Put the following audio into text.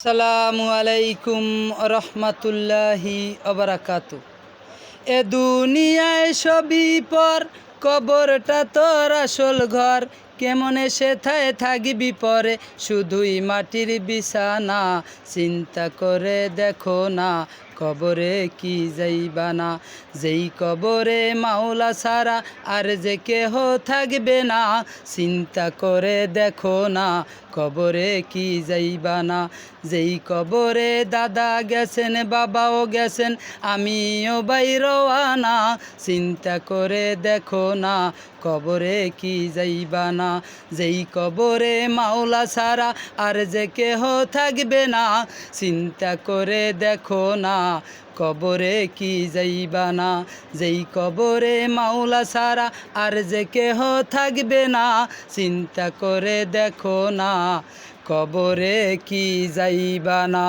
আসসালামু আলাইকুম রহমতুল্লাহি অবরাকাতু। এ দুনিয়ায় সবই পর, কবরটা তোর আসল ঘর। কেমনে সেথায় থাকবি পরে, শুধুই মাটির বিছানা। চিন্তা করে দেখো না, কবরে কি যাইবা না। যেই কবরে মাওলা ছাড়া আর যে কেহ থাকবে না। চিন্তা করে দেখো না, কবরে কি যাইবা না। যেই কবরে দাদা গেছেন, বাবাও গেছেন, আমিও বাইরওয়ানা। চিন্তা করে দেখো না, কবরে কি যাইবা না। যেই কবরে মাওলা ছাড়া আর যে কেহ থাকবে না। চিন্তা করে দেখো না, কবরে কি যাইবা না। যেই কবরে মাওলা ছাড়া আর যে কেহ থাকবে না। চিন্তা করে দেখো না, কবরে কি যাইবা না।